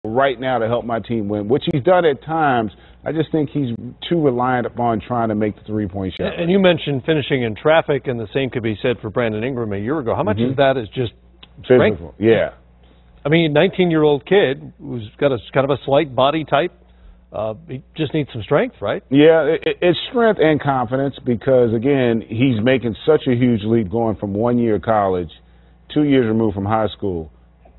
right now to help my team win, which he's done at times. I just think he's too reliant upon trying to make the three-point shot. And you mentioned finishing in traffic, and the same could be said for Brandon Ingram a year ago. How much of that is just strength? Physical, yeah. I mean, 19-year-old kid who's got a kind of a slight body type. He just needs some strength, right? Yeah, it's strength and confidence because, again, he's making such a huge leap going from 1 year of college, 2 years removed from high school,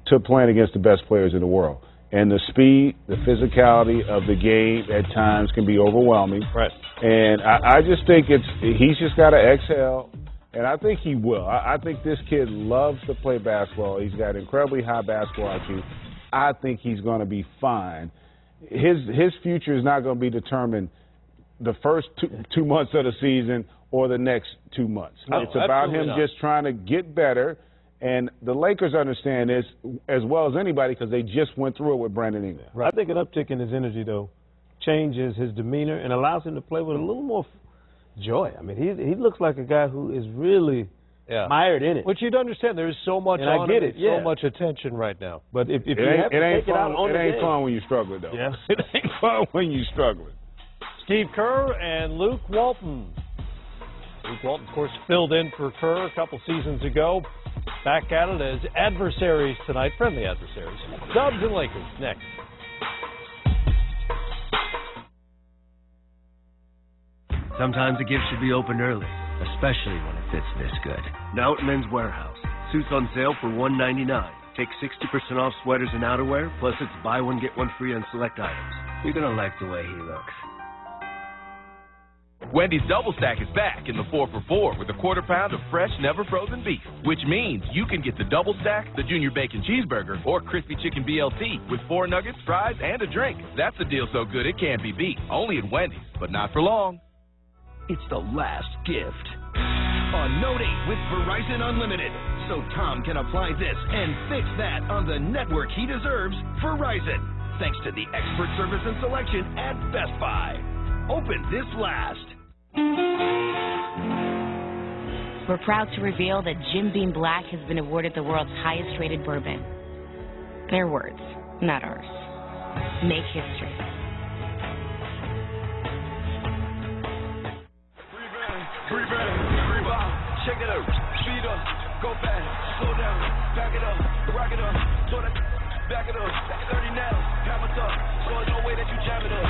to playing against the best players in the world. And the speed, the physicality of the game at times can be overwhelming. Right. And I just think he's just got to exhale, and I think he will. I think this kid loves to play basketball. He's got incredibly high basketball IQ. I think he's going to be fine. His future is not going to be determined the first two months of the season or the next 2 months. No, it's about him just trying to get better. And the Lakers understand this as well as anybody because they just went through it with Brandon Ingram. Right. I think an uptick in his energy, though, changes his demeanor and allows him to play with a little more joy. I mean, he looks like a guy who is really mired in it. Which you'd understand. There's so much and on I get it, so much attention right now. But if you have to take it out on the game. It ain't fun when you're struggling, though. Yeah. It ain't fun when you're struggling. Steve Kerr and Luke Walton. Luke Walton, of course, filled in for Kerr a couple seasons ago. Back at it as adversaries tonight, friendly adversaries. Dubs and Lakers next. Sometimes a gift should be opened early, especially when it fits this good. Now at Men's Warehouse. Suits on sale for $199. Take 60% off sweaters and outerwear, plus it's buy one, get one free on select items. You're going to like the way he looks. Wendy's Double Stack is back in the 4 for $4 with a quarter-pound of fresh, never-frozen beef, which means you can get the Double Stack, the Junior Bacon Cheeseburger, or Crispy Chicken BLT with 4 nuggets, fries, and a drink. That's a deal so good it can't be beat. Only at Wendy's, but not for long. It's the last gift. A Note 8 with Verizon Unlimited. So Tom can apply this and fix that on the network he deserves, Verizon. Thanks to the expert service and selection at Best Buy. Open this last. We're proud to reveal that Jim Beam Black has been awarded the world's highest rated bourbon. Their words, not ours. Make history. Breathe in, breathe out, check it out, speed up, go fast, slow down, back it up, rock it up, throw that, back it up, 30 now, hammer up, so there's no way that you jam it up.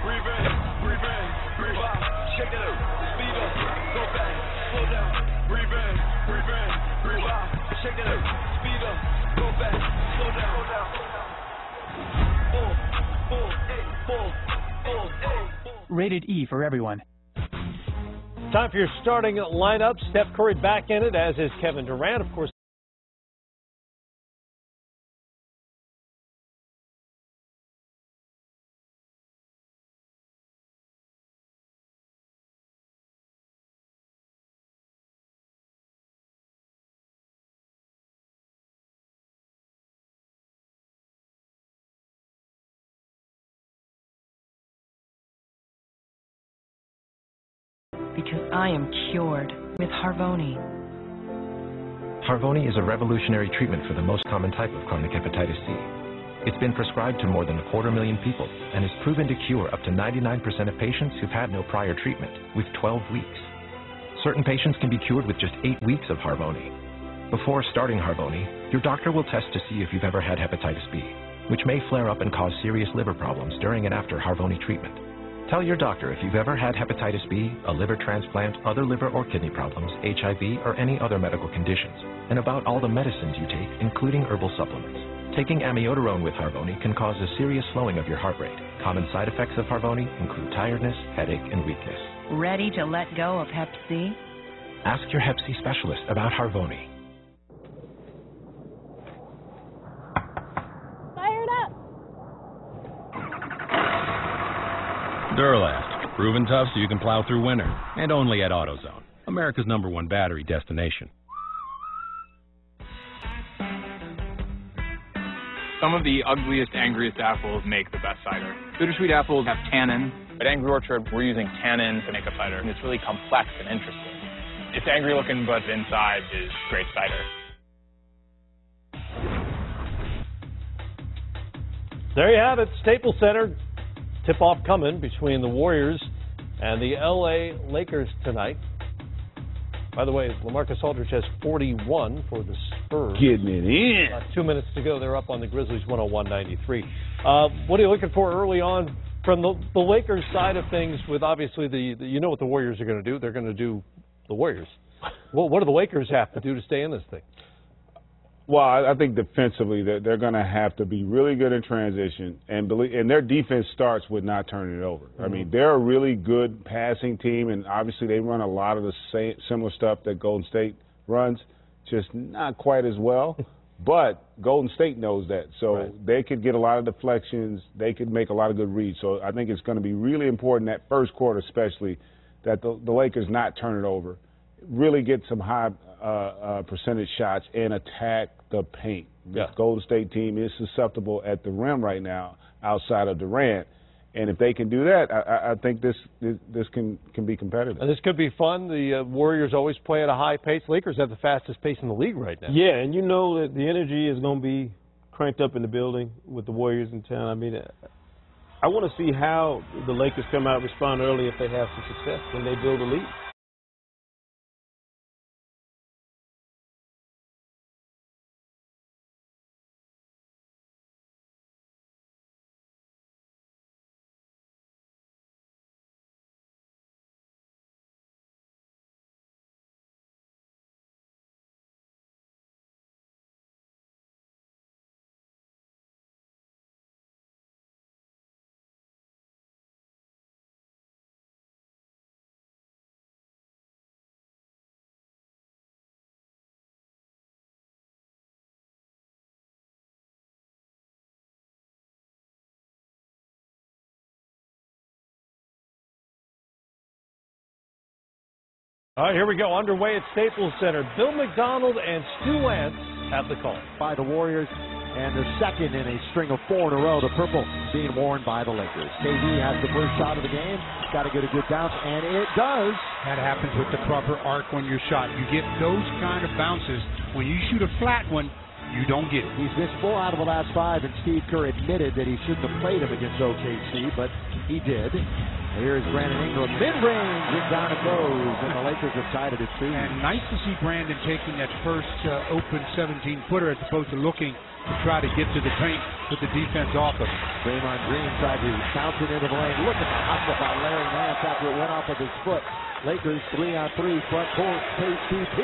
Breathe in, breathe out, check it out, speed up, go fast, slow down, breathe in, breathe out, check it out, speed up, go fast, slow down. 4, 8. Rated E for everyone. Time for your starting lineup. Steph Curry back in it, as is Kevin Durant. Of course, because I am cured with Harvoni. Harvoni is a revolutionary treatment for the most common type of chronic hepatitis C. It's been prescribed to more than 250,000 people and is proven to cure up to 99% of patients who've had no prior treatment with 12 weeks. Certain patients can be cured with just 8 weeks of Harvoni. Before starting Harvoni, your doctor will test to see if you've ever had hepatitis B, which may flare up and cause serious liver problems during and after Harvoni treatment. Tell your doctor if you've ever had hepatitis B, a liver transplant, other liver or kidney problems, HIV, or any other medical conditions, and about all the medicines you take, including herbal supplements. Taking amiodarone with Harvoni can cause a serious slowing of your heart rate. Common side effects of Harvoni include tiredness, headache, and weakness. Ready to let go of Hep C? Ask your Hep C specialist about Harvoni. Duralast, proven tough so you can plow through winter, and only at AutoZone, America's #1 battery destination. Some of the ugliest, angriest apples make the best cider. Bittersweet apples have tannin. At Angry Orchard, we're using tannin to make a cider, and it's really complex and interesting. It's angry looking, but inside is great cider. There you have it, Staples Center. Tip-off coming between the Warriors and the L.A. Lakers tonight. By the way, LaMarcus Aldridge has 41 for the Spurs. Getting it in. 2 minutes to go. They're up on the Grizzlies 101-93. What are you looking for early on from the Lakers side of things with obviously you know what the Warriors are going to do. They're going to do the Warriors. Well, what do the Lakers have to do to stay in this thing? Well, I think defensively they're going to have to be really good in transition, and their defense starts with not turning it over. I mean, they're a really good passing team, and obviously they run a lot of the similar stuff that Golden State runs, just not quite as well. But Golden State knows that, so they could get a lot of deflections. They could make a lot of good reads. So I think it's going to be really important that first quarter especially that the Lakers not turn it over, really get some high percentage shots and attack the paint. This Golden State team is susceptible at the rim right now outside of Durant. And if they can do that, I think this can be competitive. And this could be fun. The Warriors always play at a high pace. Lakers have the fastest pace in the league right now. Yeah, and you know that the energy is going to be cranked up in the building with the Warriors in town. I mean, I want to see how the Lakers come out and respond early if they have some success when they build a lead. All right, here we go. Underway at Staples Center. Bill McDonald and Stu Lance have the call. By the Warriors, and the second in a string of 4 in a row. The purple being worn by the Lakers. KD has the first shot of the game. Got to get a good bounce, and it does. That happens with the proper arc on your shot. You get those kind of bounces. When you shoot a flat one, you don't get it. He's missed 4 out of the last 5, and Steve Kerr admitted that he shouldn't have played him against OKC, but he did. Here's Brandon Ingram, mid-range, and down it goes, and the Lakers have tied it at 2. And nice to see Brandon taking that first open 17-footer as opposed to looking to try to get to the paint with the defense off of him. Draymond Green tried to bounce it into the lane. Look at the hustle by Larry Nance after it went off of his foot. Lakers 3-on-3, front court, KCP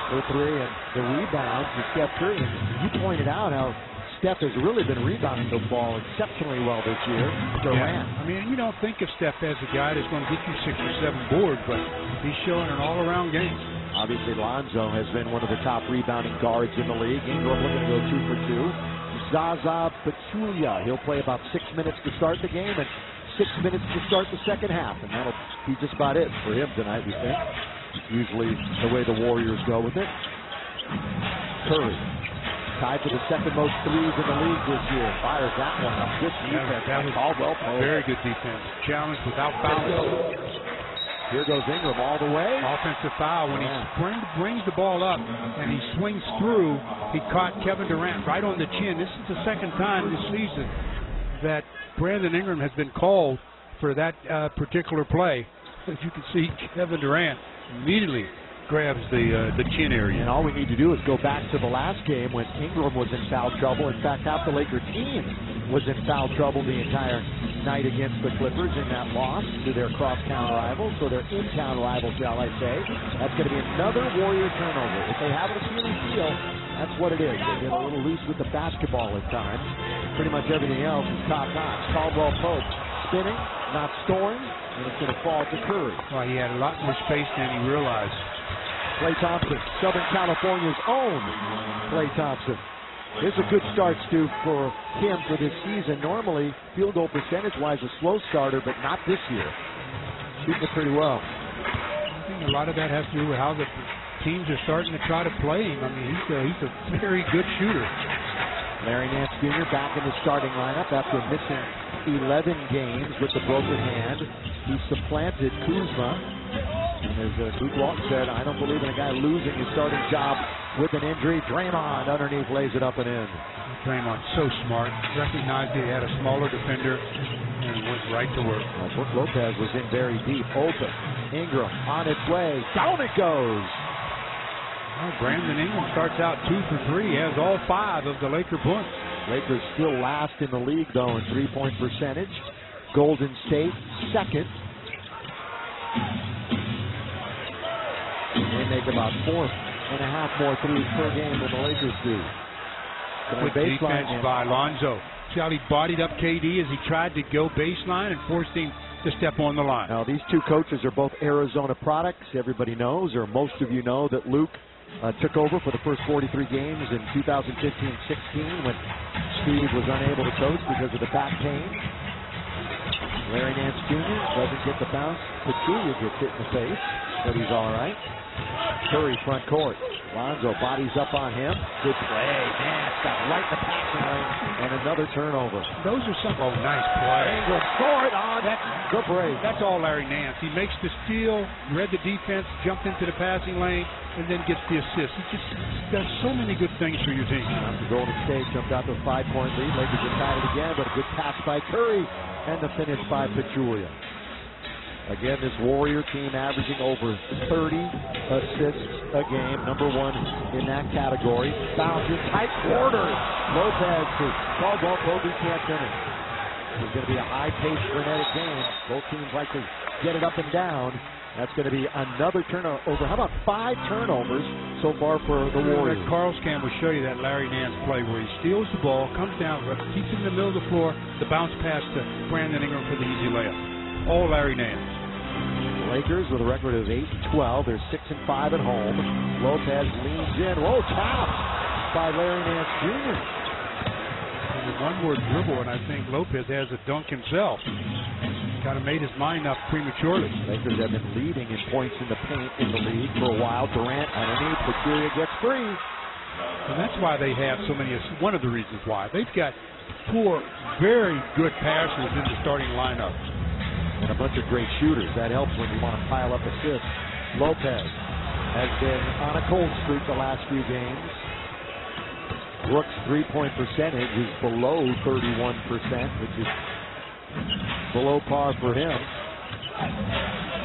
for 3, and the rebound to Steph Curry. You pointed out how Steph has really been rebounding the ball exceptionally well this year. Durant. I mean, you don't think of Steph as a guy that's going to get you 6 or 7 boards, but he's showing an all-around game. Obviously, Lonzo has been one of the top rebounding guards in the league. Ingram looking to go 2 for 2. Zaza Pachulia, he'll play about 6 minutes to start the game and 6 minutes to start the second half, and that'll be just about it for him tonight, we think. It's usually the way the Warriors go with it. Curry. Tied to the second most threes in the league this year. Fires that one up. Good defense. That was Caldwell Pope. Very good defense. Challenge without fouling. Here goes Ingram all the way. Offensive foul. When he brings the ball up and he swings through, he caught Kevin Durant right on the chin. This is the second time this season that Brandon Ingram has been called for that particular play. As you can see, Kevin Durant immediately grabs the chin area. And all we need to do is go back to the last game when Ingram was in foul trouble. In fact, half the Laker team was in foul trouble the entire night against the Clippers in that loss to their cross-town rivals. So their in-town rivals, shall I say. That's going to be another Warrior turnover. If they have a Achilles heel, that's what it is. They get a little loose with the basketball at times. Pretty much everything else is top-notch. Caldwell Pope spinning, not scoring, and it's going to fall to Curry. Well, he had a lot more space than he realized. Klay Thompson, Southern California's own Klay Thompson. This is a good start, Stu, for him for this season. Normally, field goal percentage-wise, a slow starter, but not this year. Shooting it pretty well. I think a lot of that has to do with how the teams are starting to try to play him. I mean, he's a very good shooter. Larry Nance Jr. back in the starting lineup after missing 11 games with the broken hand. He supplanted Kuzma. And as Luke Walton said, I don't believe in a guy losing his starting job with an injury. Draymond underneath lays it up and in. Draymond, so smart. Recognized he had a smaller defender and went right to work. Brook Lopez was in very deep. Open. Ingram on its way. Down it goes. Well, Brandon Ingram starts out 2 for 3. He has all 5 of the Laker points. Lakers still last in the league, though, in three-point percentage. Golden State second. They make about 4.5 more threes per game than the Lakers do. Good defense by Lonzo. See how he bodied up KD as he tried to go baseline and forced him to step on the line. Now, these two coaches are both Arizona products. Everybody knows, or most of you know, that Luke took over for the first 43 games in 2015-16 when Steve was unable to coach because of the back pain. Larry Nance Jr. doesn't get the bounce. Pachulia gets hit in the face, but he's all right. Curry front court. Lonzo bodies up on him. Good play. Nance got right in the passing lane, and another turnover. Those are some nice play. Ingram scored on the break. That's all Larry Nance. He makes the steal, read the defense, jumped into the passing lane, and then gets the assist. He just does so many good things for your team. The Golden State jumped out to a 5-point lead. Lakers are tied it again, but a good pass by Curry, and the finish by Pachulia. Again, this Warrior team averaging over 30 assists a game, number 1 in that category. Bounces, tight quarters. Lopez to ball, Kobe can't finish. It's going to be a high-paced, frenetic game. Both teams like to get it up and down. That's going to be another turnover. How about 5 turnovers so far for the Warriors? Carl Scan will show you that Larry Nance play where he steals the ball, comes down, keeps it in the middle of the floor, the bounce pass to Brandon Ingram for the easy layup. All Larry Nance. The Lakers with a record of 8-12. They're 6-5 at home. Lopez leans in. Whoa, tapped by Larry Nance Jr. One more dribble, and I think Lopez has a dunk himself. Kind of made his mind up prematurely. Lakers have been leading in points in the paint in the league for a while. Durant underneath. Pachulia gets free. And that's why they have so many. One of the reasons why. They've got 4 very good passers in the starting lineup. And a bunch of great shooters. That helps when you want to pile up assists. Lopez has been on a cold streak the last few games. Brooks' three-point percentage is below 31%, which is below par for him.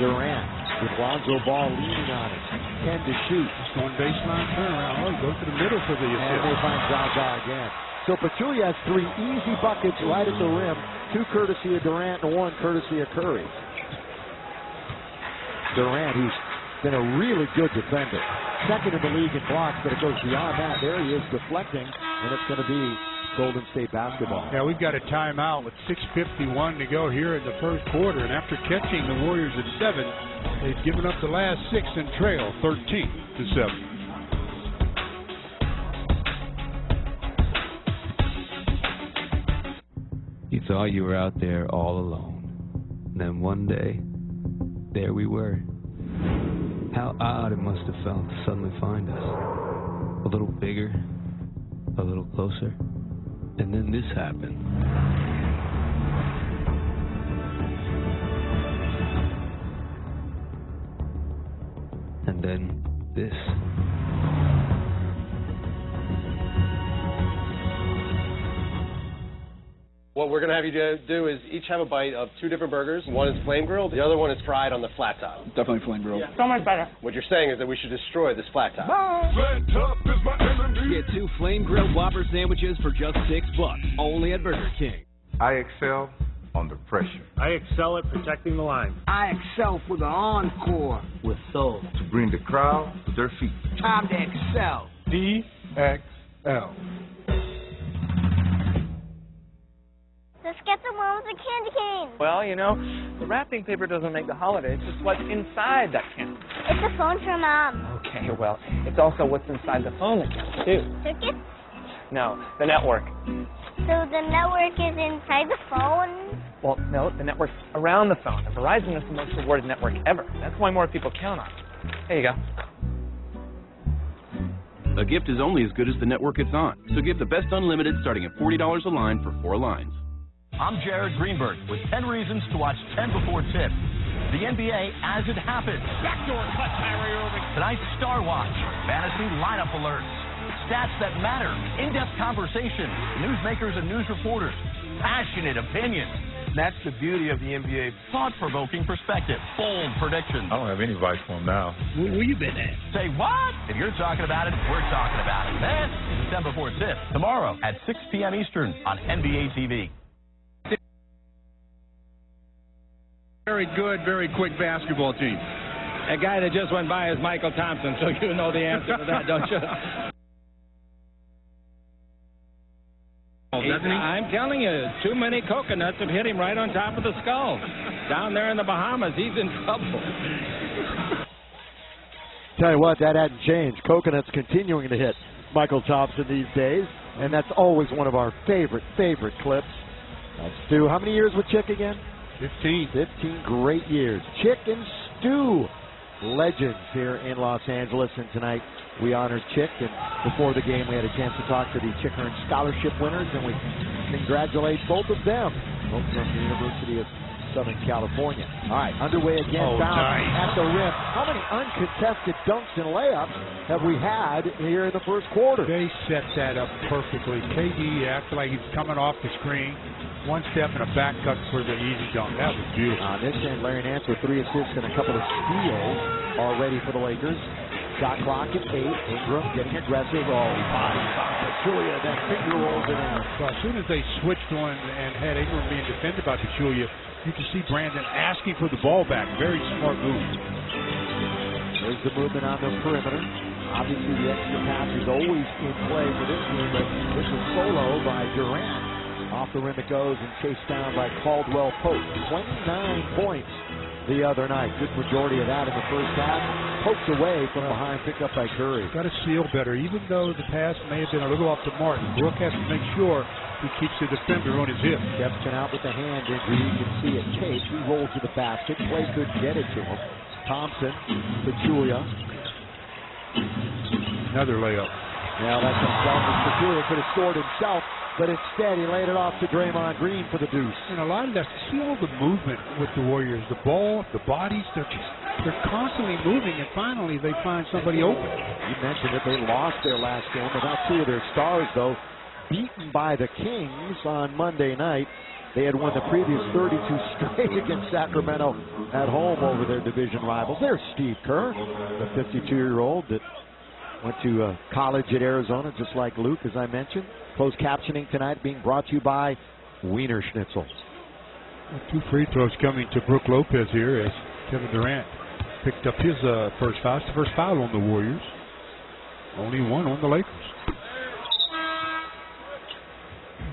Durant with Lonzo Ball leaning on it. 10 to shoot. Just going baseline turnaround. Oh, he goes to the middle for the assist. And they find Zaza again. So Pachulia has 3 easy buckets right at the rim. 2 courtesy of Durant and 1 courtesy of Curry. Durant, who's been a really good defender. Second in the league in blocks, but it goes beyond that. There he is deflecting, and it's going to be Golden State basketball. Yeah, we've got a timeout with 6:51 to go here in the first quarter. And after catching the Warriors at 7, they've given up the last 6 and trail 13-7. You thought you were out there all alone. Then one day, there we were. How odd it must have felt to suddenly find us. A little bigger, a little closer, and then this happened. And then this. What we're going to have you do is each have a bite of 2 different burgers. One is flame grilled, the other one is fried on the flat top. Definitely flame grilled. So much better. What you're saying is that we should destroy this flat top. Get 2 flame grilled Whopper sandwiches for just $6, only at Burger King. I excel under pressure. I excel at protecting the line. I excel for the encore with soul. To bring the crowd to their feet. Time to excel. DXL. Let's get the one with the candy cane. Well, you know, the wrapping paper doesn't make the holiday. It's just what's inside that candy. It's a phone for Mom. Okay, well, it's also what's inside the phone that counts, too. Circuit? No, the network. So the network is inside the phone? Well, no, the network's around the phone. And Verizon is the most rewarded network ever. That's why more people count on it. There you go. A gift is only as good as the network it's on. So give the best unlimited starting at $40 a line for 4 lines. I'm Jared Greenberg with 10 reasons to watch 10 before tip. The NBA as it happens. Backdoor cut, Kyrie Irving. Tonight's Star Watch. Fantasy lineup alerts. Stats that matter. In-depth conversation. Newsmakers and news reporters. Passionate opinions. That's the beauty of the NBA. Thought-provoking perspective. Bold predictions. I don't have any advice for him now. Where you been at? Say what? If you're talking about it, we're talking about it. This is December 4th, tomorrow at 6 p.m. Eastern on NBA TV. Very good, very quick basketball team. A guy that just went by is Michael Thompson, so you know the answer to that, don't you? I'm telling you, too many coconuts have hit him right on top of the skull. Down there in the Bahamas, he's in trouble. Tell you what, that hadn't changed. Coconuts continuing to hit Michael Thompson these days, and that's always one of our favorite clips. That's Stu. How many years with Chick again? 15. 15 great years. Chick and Stu, legends here in Los Angeles, and tonight we honored Chick, and before the game we had a chance to talk to the Chickern Scholarship winners, and we congratulate both of them, both from the University of Southern California. All right, underway again, down at the rim. How many uncontested dunks and layups have we had here in the first quarter? They set that up perfectly. KD acted like he's coming off the screen. One step and a back cut for the easy dunk. That was beautiful. On this end, Larry Nance with 3 assists and a couple of steals already for the Lakers. Shot clock at 8. Ingram getting aggressive. Body shot. Pachulia then finger rolls it in. So as soon as they switched on and had Ingram being defended by Pachulia, you can see Brandon asking for the ball back. Very smart move. There's the movement on the perimeter. Obviously, the extra pass is always in play for this team, but this is solo by Durant. Off the rim it goes and chased down by Caldwell Pope. 29 points the other night. Good majority of that in the first half. Poked away from behind, picked up by Curry. Got to seal better. Even though the pass may have been a little off the mark, Brooke has to make sure he keeps the defender on his hip. Jefferson out with the hand injury. You can see it. Tate, he rolls to the basket. Clay could get it to him. Thompson, Pachulia. Another layup. Now that's himself. Pachulia could have scored himself, but instead he laid it off to Draymond Green for the deuce. And a lot of that, see all the movement with the Warriors. The ball, the bodies, they're constantly moving, and finally they find somebody open. You mentioned that they lost their last game without 2 of their stars, though. Beaten by the Kings on Monday night. They had won the previous 32 straight against Sacramento at home over their division rivals. There's Steve Kerr, the 52-year-old that went to college at Arizona, just like Luke, as I mentioned. Closed captioning tonight being brought to you by Wiener Schnitzel. 2 free throws coming to Brook Lopez here as Kevin Durant picked up his first foul. It's the first foul on the Warriors. Only 1 on the Lakers.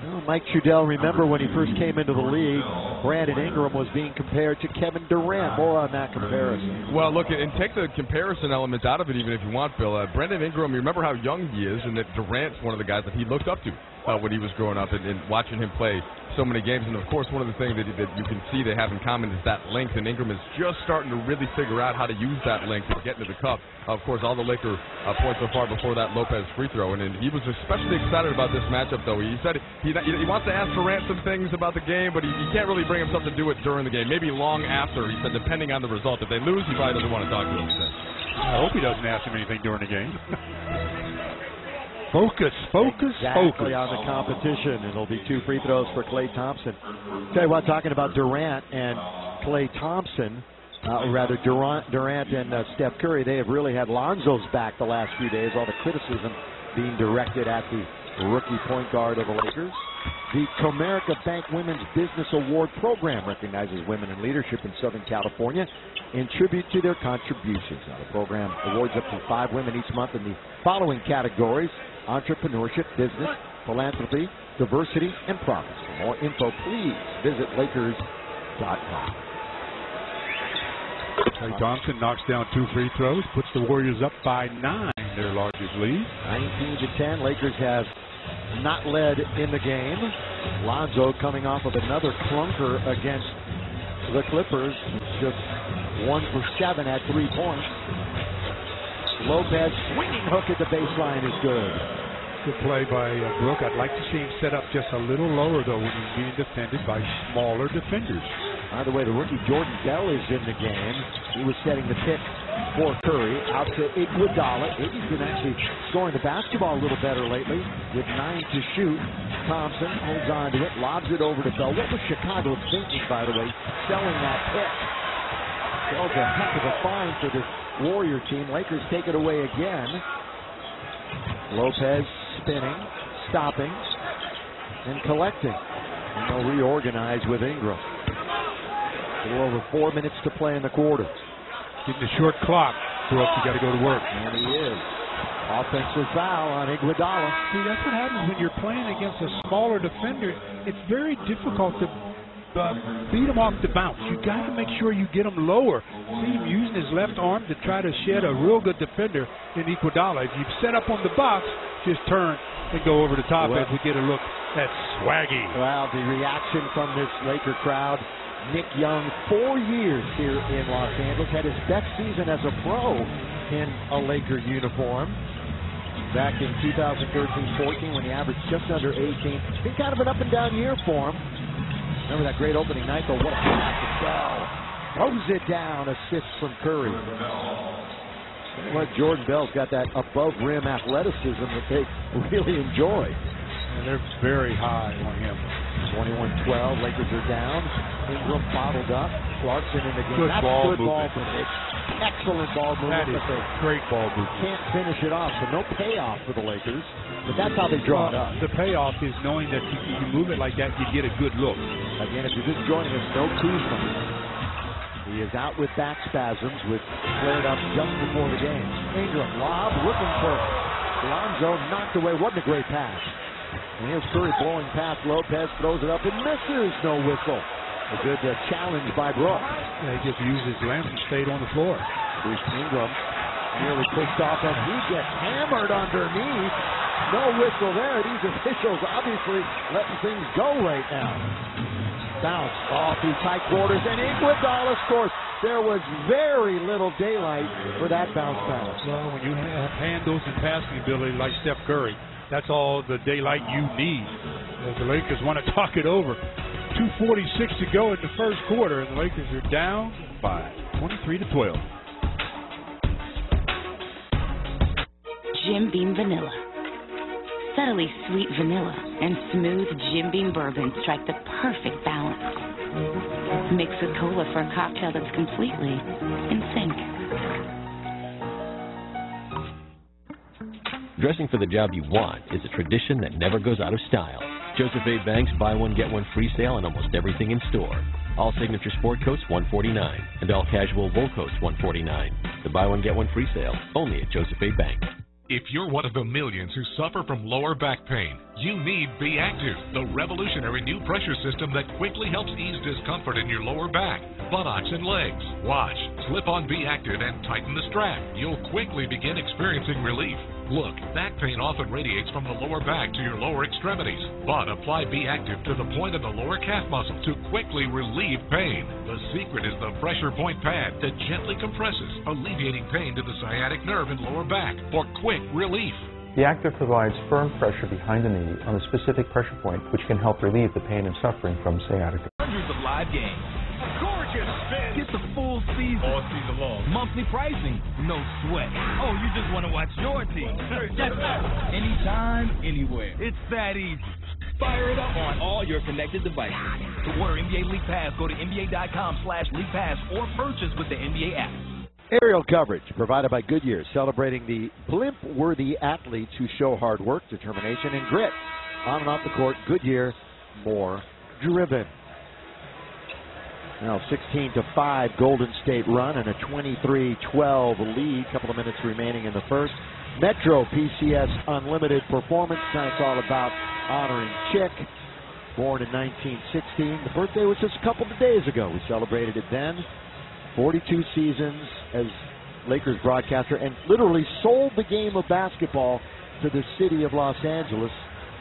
Well, Mike Trudell, remember when he first came into the league, Brandon Ingram was being compared to Kevin Durant. More on that comparison. Well, look, and take the comparison elements out of it even if you want, Bill. Brandon Ingram, you remember how young he is, and that Durant's one of the guys that he looked up to when he was growing up, and watching him play so many games. And, of course, one of the things that you can see they have in common is that length, and Ingram is just starting to really figure out how to use that length to get into the cup. Of course, all the Laker points so far before that Lopez free throw, and he was especially excited about this matchup, though. He said he wants to ask Durant some things about the game, but he can't really bring himself to do it during the game. Maybe long after, he said, depending on the result. If they lose, he probably doesn't want to talk to him. I hope he doesn't ask him anything during the game. Focus on the competition. It'll be 2 free throws for Klay Thompson. Tell you what, talking about Durant and Klay Thompson, Durant and Steph Curry, they have really had Lonzo's back the last few days. All the criticism being directed at the rookie point guard of the Lakers. The Comerica Bank Women's Business Award Program recognizes women in leadership in Southern California in tribute to their contributions. Now, the program awards up to 5 women each month in the following categories: entrepreneurship, business, philanthropy, diversity, and profits. For more info, please visit Lakers.com. Klay Thompson knocks down 2 free throws, puts the Warriors up by 9, their largest lead. 19-10. Lakers have not led in the game. Lonzo coming off of another clunker against the Clippers. Just 1 for 7 at 3 points. Lopez swinging hook at the baseline is good. Good play by Brook. I'd like to see him set up just a little lower, though, when he's being defended by smaller defenders. By the way, the rookie Jordan Bell is in the game. He was setting the pick for Curry. Out to Iguodala. Iggy's been actually scoring the basketball a little better lately with 9 to shoot. Thompson holds on to it, lobs it over to Bell. What was Chicago thinking, by the way, selling that pick? Bell's a heck of a find for this Warrior team. Lakers take it away again. Lopez spinning, stopping, and collecting. And they'll reorganize with Ingram. A little over 4 minutes to play in the quarter. Getting a short clock. Brooks, you got to go to work. And he is. Offensive foul on Iguodala. See, that's what happens when you're playing against a smaller defender. It's very difficult to beat him off the bounce. You got to make sure you get him lower. See him using his left arm to try to shed a real good defender in Iguodala. If you set up on the box, just turn and go over the top as we get a look at Swaggy. Well, the reaction from this Laker crowd. Nick Young, 4 years here in Los Angeles, had his best season as a pro in a Laker uniform. Back in 2013-14 when he averaged just under 18. Been kind of an up-and-down year for him. Remember that great opening night, though? What a pass to Bell. Throws it down, assist from Curry. What Jordan Bell's got that above-rim athleticism that they really enjoy. And they're very high on him. 21-12, Lakers are down. Ingram bottled up. Clarkson in the game. Good ball movement. Excellent ball movement. That is a great ball movement. Can't finish it off, so no payoff for the Lakers. But that's how they draw it up. The payoff is knowing that you move it like that, you get a good look. Again, if you're just joining us, no Kuzma. He is out with back spasms, with flared up just before the game. Ingram, lob, looking for Lonzo, knocked away. Wasn't a great pass. And here's Curry blowing past Lopez, throws it up and misses. No whistle. A good challenge by Brooks. Yeah, he just used his length and stayed on the floor. Here's Ingram, nearly pushed off, and he gets hammered underneath. No whistle there. These officials obviously letting things go right now. Bounce off through tight quarters, and Iguodala scores. There was very little daylight for that bounce pass. Well, when you have handles and passing ability like Steph Curry, that's all the daylight you need. As the Lakers want to talk it over. 2:46 to go in the first quarter, and the Lakers are down by 23-12. Jim Beam Vanilla. Subtly sweet vanilla and smooth Jim Beam bourbon strike the perfect balance. Mix with cola for a cocktail that's completely in sync. Dressing for the job you want is a tradition that never goes out of style. Joseph A. Banks buy one get one free sale on almost everything in store. All signature sport coats $149 and all casual wool coats $149. The buy one get one free sale only at Joseph A. Banks. If you're one of the millions who suffer from lower back pain, you need Be Active, the revolutionary new pressure system that quickly helps ease discomfort in your lower back, buttocks, and legs. Watch, slip on Be Active and tighten the strap. You'll quickly begin experiencing relief. Look, back pain often radiates from the lower back to your lower extremities, but apply Be Active to the point of the lower calf muscle to quickly relieve pain. The secret is the pressure point pad that gently compresses, alleviating pain to the sciatic nerve and lower back for quick relief. The Active provides firm pressure behind the knee on a specific pressure point, which can help relieve the pain and suffering from sciatica. Hundreds of live games. Gorgeous spin. Get the full season. All season long. Monthly pricing. No sweat. Oh, you just want to watch your team. Anytime, anywhere. It's that easy. Fire it up on all your connected devices. To order NBA League Pass, go to NBA.com/League Pass or purchase with the NBA app. Aerial coverage provided by Goodyear, celebrating the blimp-worthy athletes who show hard work, determination, and grit. On and off the court, Goodyear, more driven. Now 16-5 Golden State run and a 23-12 lead. Couple of minutes remaining in the first. Metro PCS Unlimited Performance. Tonight's all about honoring Chick. Born in 1916. The birthday was just a couple of days ago. We celebrated it then. 42 seasons as Lakers broadcaster, and literally sold the game of basketball to the city of Los Angeles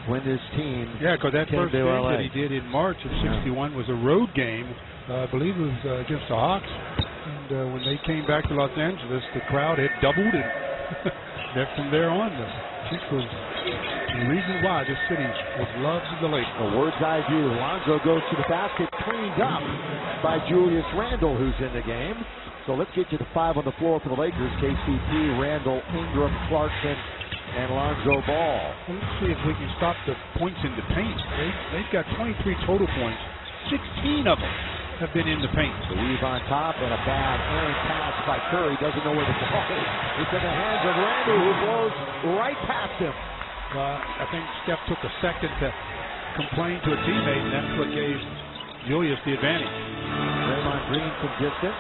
when this team because that came first to game LA. that he did in March of '61 was a road game. I believe it was against the Hawks. And when they came back to Los Angeles, the crowd had doubled, and from there on, the Chiefs was The reason why this city has loved the Lakers. A bird's eye view. Lonzo goes to the basket, cleaned up by Julius Randle, who's in the game. So let's get you the 5 on the floor for the Lakers. KCP, Randle, Ingram, Clarkson, and Lonzo Ball. Well, let's see if we can stop the points in the paint. They've got 23 total points. 16 of them have been in the paint. The weave on top and a bad errant pass by Curry. Doesn't know where the ball is. It's in the hands of Randle, who blows right past him. I think Steph took a second to complain to a teammate, and that's what gave Julius the advantage. Draymond Green from distance.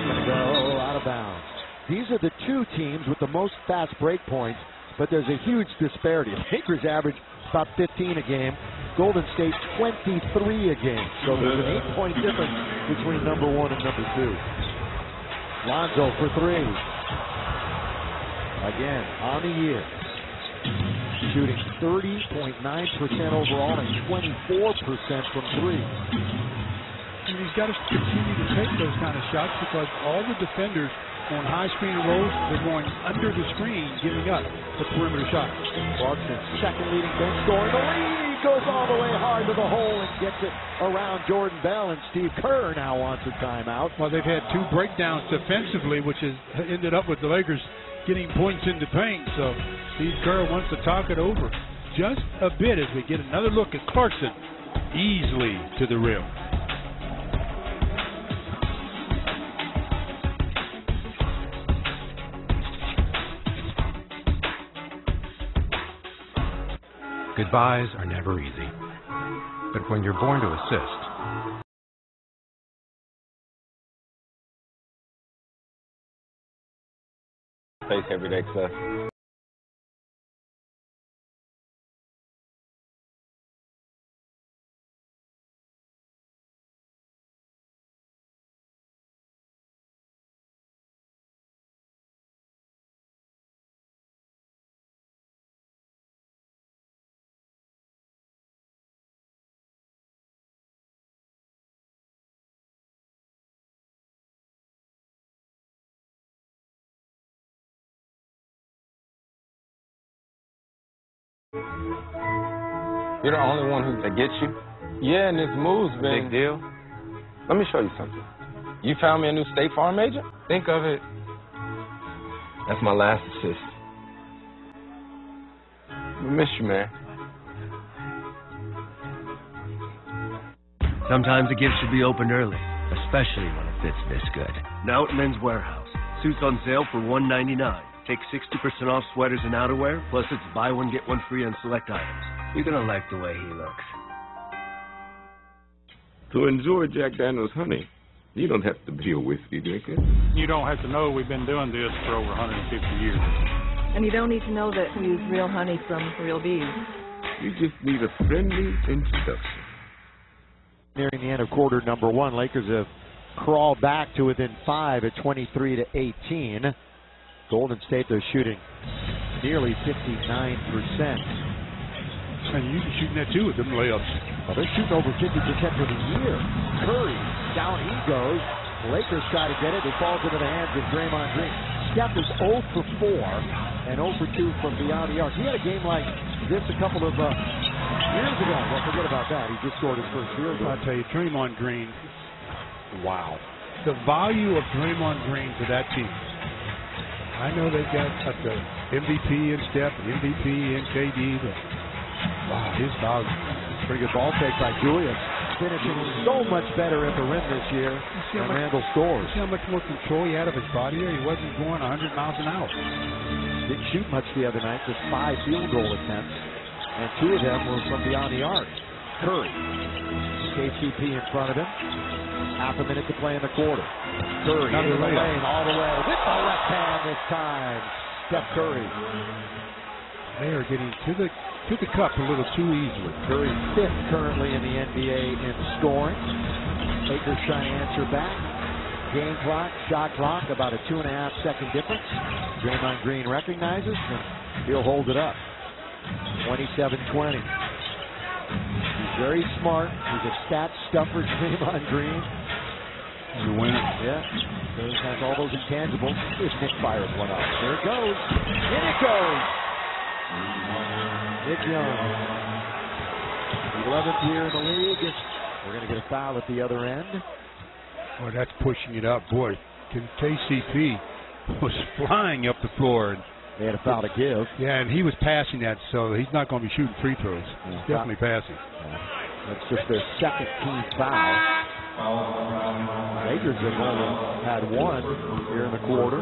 Going to go out of bounds. These are the two teams with the most fast break points, but there's a huge disparity. The Lakers average about 15 a game. Golden State 23 a game. So there's an 8-point difference between number 1 and number 2. Lonzo for 3. Again, on the year. Shooting 30.9% overall and 24% from 3. And he's got to continue to take those kind of shots because all the defenders on high screen rolls, they're going under the screen, giving up the perimeter shot. Clarkson, second leading bench scorer. The lead goes all the way hard to the hole and gets it around Jordan Bell, and Steve Kerr now wants a timeout. Well, they've had 2 breakdowns defensively, which has ended up with the Lakers getting points in the paint. So Steve Kerr wants to talk it over just a bit as we get another look at Clarkson easily to the rim. Goodbyes are never easy, but when you're born to assist, face everyday stuff. You're the only one that gets you? Yeah, and this move's been... Big deal? Let me show you something. You found me a new State Farm agent? Think of it. That's my last assist. We miss you, man. Sometimes a gift should be opened early, especially when it fits this good. Now at Men's Warehouse. Suits on sale for $199. Take 60% off sweaters and outerwear, plus it's buy one, get one free on select items. You're going to like the way he looks. To enjoy Jack Daniel's honey, you don't have to be a whiskey drinker. You don't have to know we've been doing this for over 150 years. And you don't need to know that we use real honey from real bees. You just need a friendly introduction. Nearing the end of quarter number 1, Lakers have crawled back to within 5 at 23-18. Golden State, they're shooting nearly 59%. And you can shoot that too with them layups. Well, they're shooting over 50% for the year. Curry, down he goes. Lakers try to get it. It falls into the hands of Draymond Green. Steph is 0 for 4 and 0 for 2 from beyond the arc. He had a game like this a couple of years ago. Well, forget about that. He just scored his first field goal. I'll tell you, Draymond Green, wow. The value of Draymond Green to that team. I know they've got the MVP in Steph, MVP in KD, but wow, his value. Pretty good ball take by Julius. Finishing so much better at the rim this year. And Randle scores. See how much more control he had of his body here? He wasn't going 100 miles an hour. Didn't shoot much the other night, just 5 field goal attempts. And 2 of them were from beyond the arc. Curry. KCP in front of him. Half a minute to play in the quarter. Curry into the lane all the way with the left hand this time. Steph Curry. They are getting to the cup a little too easily. Curry 5th currently in the NBA in scoring. Lakers trying to answer back. Game clock, shot clock, about a 2.5-second difference. Draymond Green recognizes and he'll hold it up. 27-20. He's very smart. He's a stat stuffer, Draymond Green. He's a winner. Yeah. He has all those intangibles. If Nick fires one up. There it goes. In it goes. Nick Young, 11th year in the league. We're going to get a foul at the other end. Boy, that's pushing it up. Boy, KCP was flying up the floor. And they had a foul to give. Yeah, and he was passing that, so he's not going to be shooting free throws. He's definitely passing. That's just their second team foul. Lakers have only had one here in the quarter.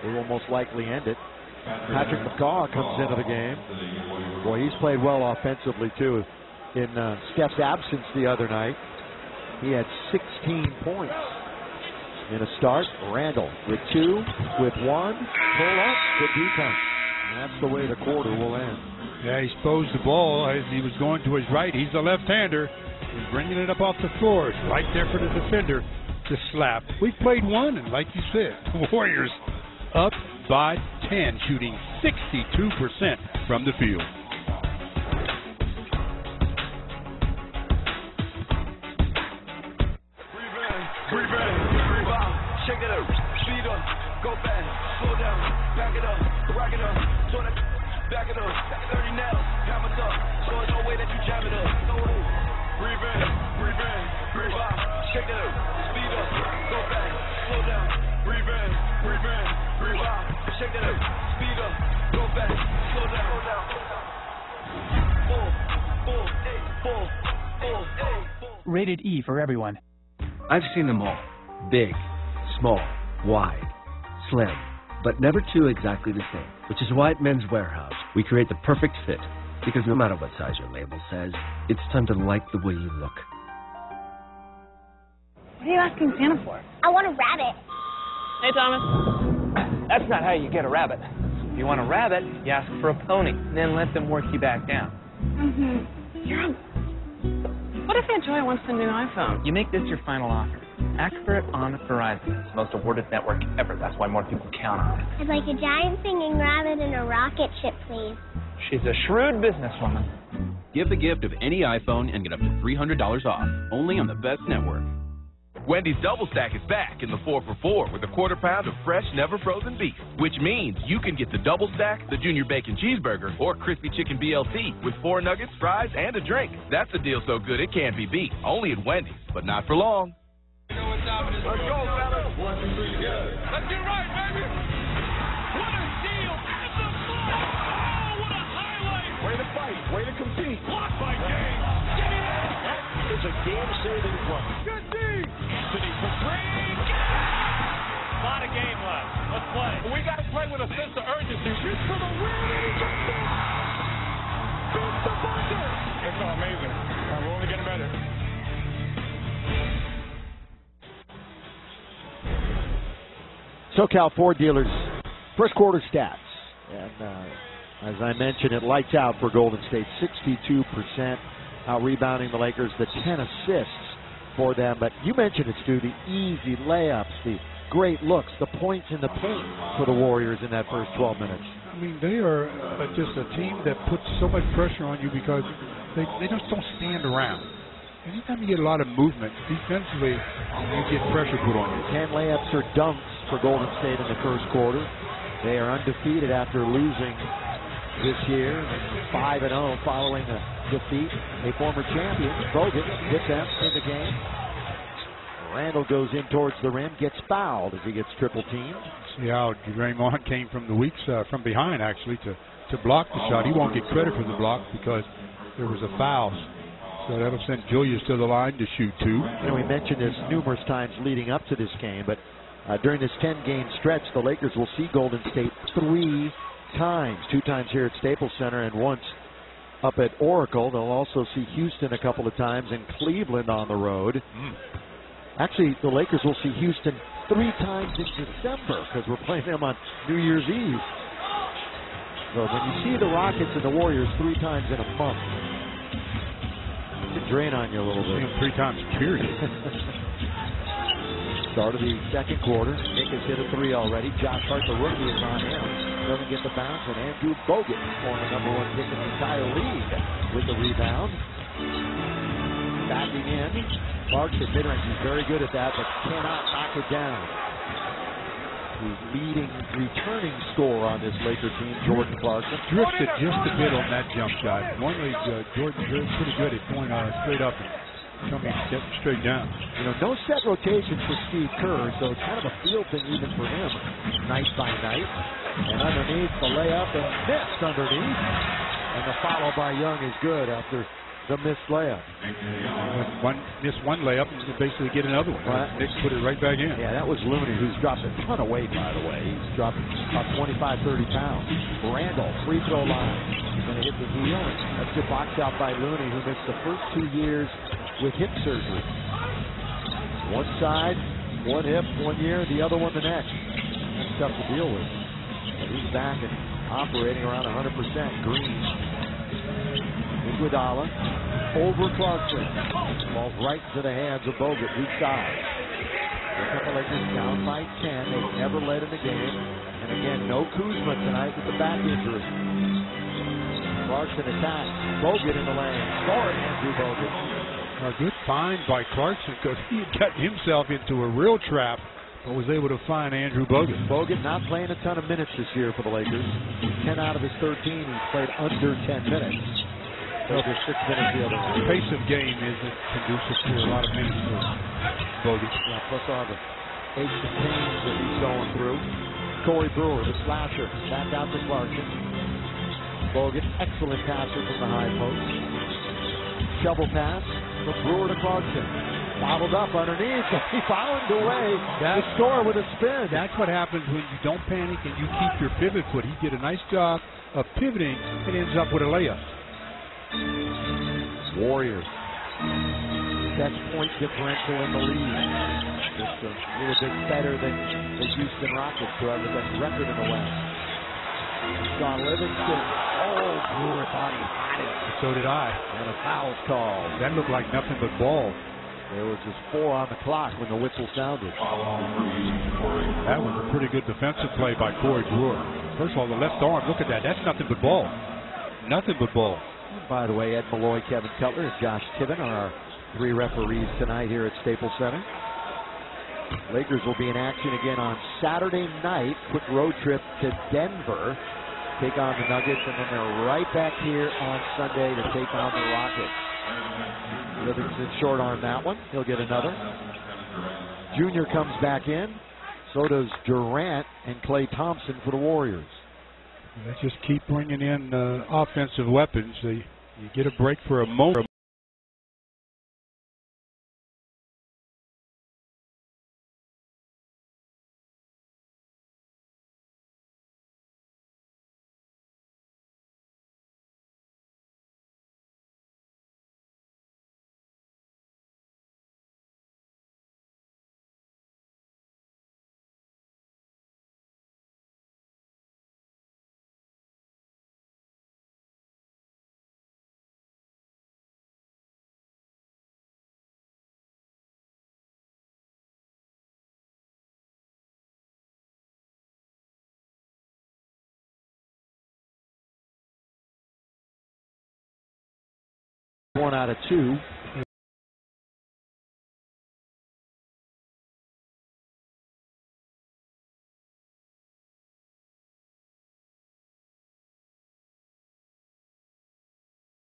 They will most likely end it. Patrick McCaw comes into the game. Boy, he's played well offensively, too. In Steph's absence the other night, he had 16 points in a start. Randall with 2, with 1, pull up, good defense. And that's the way the quarter will end. Yeah, he exposed the ball as he was going to his right. He's a left-hander. He's bringing it up off the floor. It's right there for the defender to slap. We played one, and like you said, the Warriors up by 10, shooting 62% from the field. Check it out, speed up, go back, slow down, back it up, rock it up, turn it, back it up, 30 now, hammer up, so there's no way that you jam it up, no way. Breathe in, breathe out, check it out, speed up, go back, slow down, breathe in, breathe out, check it out, speed up, go back, slow down. 4, 8. Rated E for everyone. I've seen them all. Big, small, wide, slim, but never two exactly the same. Which is why at Men's Warehouse, we create the perfect fit. Because no matter what size your label says, it's time to like the way you look. What are you asking Santa for? I want a rabbit. Hey, Thomas. That's not how you get a rabbit. If you want a rabbit, you ask for a pony, and then let them work you back down. What if Aunt Joy wants the new iPhone? You make this your final offer. Ask for it on Verizon. It's the most awarded network ever. That's why more people count on it. I'd like a giant singing rabbit and a rocket ship, please. She's a shrewd businesswoman. Give the gift of any iPhone and get up to $300 off. Only on the best network. Wendy's Double Stack is back in the 4 for $4 with a quarter pound of fresh, never frozen beef, which means you can get the Double Stack, the Junior Bacon Cheeseburger, or Crispy Chicken BLT with 4 nuggets, fries, and a drink. That's a deal so good it can't be beat. Only at Wendy's, but not for long. Let's go, fellas. 1, 2, 3, go. Let's get right, baby. What a steal. It's a block. Oh, what a highlight. Way to fight. Way to compete. Blocked by James. Get it out. That is a game-saving play. Good D. Anthony for 3. A lot of game left. Let's play. We got to play with a sense of urgency. Shoot for the win. Beats the bucket. It's amazing. We're only getting better. SoCal Ford Dealers first quarter stats. And as I mentioned, it lights out for Golden State. 62% out rebounding the Lakers, the 10 assists for them. But you mentioned it, Stu, the easy layups, the great looks, the points in the paint for the Warriors in that first 12 minutes. I mean, they are just a team that puts so much pressure on you because they just don't stand around. Anytime you get a lot of movement, defensively, you get pressure put on you. 10 layups or dunks for Golden State in the first quarter. They are undefeated after losing this year, 5-0 following a defeat. A former champion, Bogut, hit them in the game. Randall goes in towards the rim, gets fouled as he gets triple teamed. See how Draymond came from the weeks from behind actually to block the shot. He won't get credit for the block because there was a foul. So that'll send Julius to the line to shoot 2. And we mentioned this numerous times leading up to this game, but during this 10-game stretch, the Lakers will see Golden State 3 times. 2 times here at Staples Center and once up at Oracle. They'll also see Houston a couple of times and Cleveland on the road. Actually, the Lakers will see Houston 3 times in December because we're playing them on New Year's Eve. So when you see the Rockets and the Warriors 3 times in a month, it can drain on you a little bit. 3 times, period. Start of the second quarter. Nick has hit a 3 already. Josh Hart, the rookie, is on him. Doesn't get the bounce, and Andrew Bogut, former #1 pick in the entire league, with the rebound. Backing in. Marks at mid-range. He's very good at that, but cannot knock it down. the leading returning scorer on this Laker team, Jordan Clarkson. Drifted just a bit on that jump shot. Normally, Jordan's pretty good at going straight up and coming straight down. You know, no set rotation for Steve Kerr, so it's kind of a field thing even for him, night by night. And underneath the layup and missed underneath. And the follow by Young is good after the missed layup. Miss one layup and basically get another one. Right. Knicks put it right back in. Yeah, that was Looney, who's dropped a ton of weight, by the way. He's dropped about 25, 30 pounds. Randall, free throw line. He's going to hit the heel. That's a box out by Looney, who missed the first 2 years with hip surgery. One side, one hip, 1 year, the other one the next. That's tough to deal with. But he's back and operating around 100%. Green. Iguodala over Clarkson. Falls right into the hands of Bogut, weak side. The Lakers down by 10. They've never led in the game. And again, no Kuzma tonight with the back injury. Clarkson attacks. Bogut in the lane. Scoring Andrew Bogut. A good find by Clarkson because he had gotten himself into a real trap, but was able to find Andrew Bogut. Bogut not playing a ton of minutes this year for the Lakers. 10 out of his 13, he's played under 10 minutes. Over 6 minutes the other night. Pace of game isn't conducive to a lot of minutes for Bogut. Yeah, plus all the aches and pains that he's going through. Corey Brewer, the slasher, back out to Clarkson. Bogut, excellent passer from the high post. Shovel pass from Brewer to Clarkson. Bottled up underneath. He found away to score with a spin. That's what happens when you don't panic and you keep your pivot foot. He did a nice job of pivoting and ends up with a layup. Warriors. Best point differential in the league. Just a little bit better than the Houston Rockets, who have the best record in the West. Sean Livingston. Oh, Brewer thought he had it. So did I. And a foul call. That looked like nothing but ball. There was just 4 on the clock when the whistle sounded. That was a pretty good defensive play by Corey Brewer. First of all, the left arm, look at that. That's nothing but ball. Nothing but ball. By the way, Ed Malloy, Kevin Cutler, and Josh Tibbin are our 3 referees tonight here at Staples Center. Lakers will be in action again on Saturday night. Quick road trip to Denver. Take on the Nuggets, and then they're right back here on Sunday to take on the Rockets. Livingston short arm that one. He'll get another. Junior comes back in. So does Durant and Klay Thompson for the Warriors. Let's just keep bringing in offensive weapons. You get a break for a moment. One out of 2.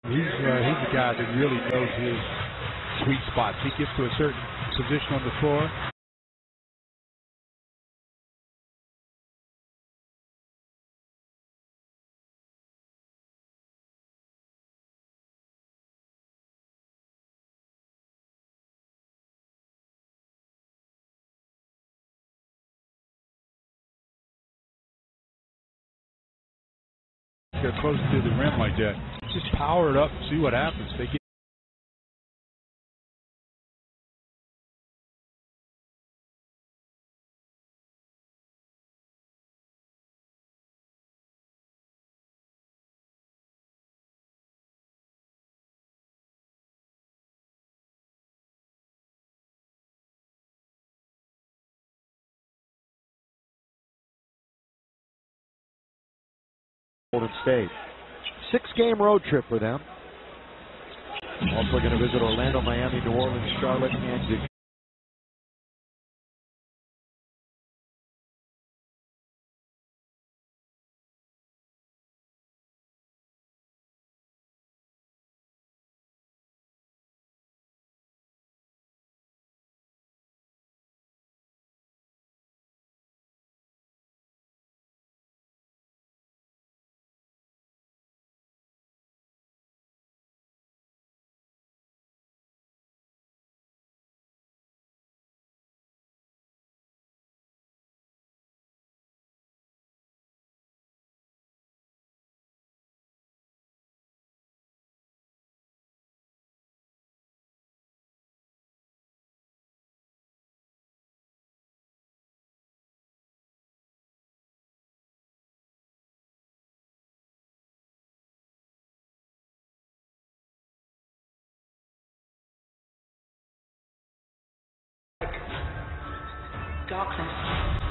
He's a guy that really knows his sweet spots. He gets to a certain position on the floor. They're close to the rim like that. Just power it up and see what happens. They get Golden State. 6-game road trip for them. Also going to visit Orlando, Miami, New Orleans, Charlotte, and Detroit. darkness.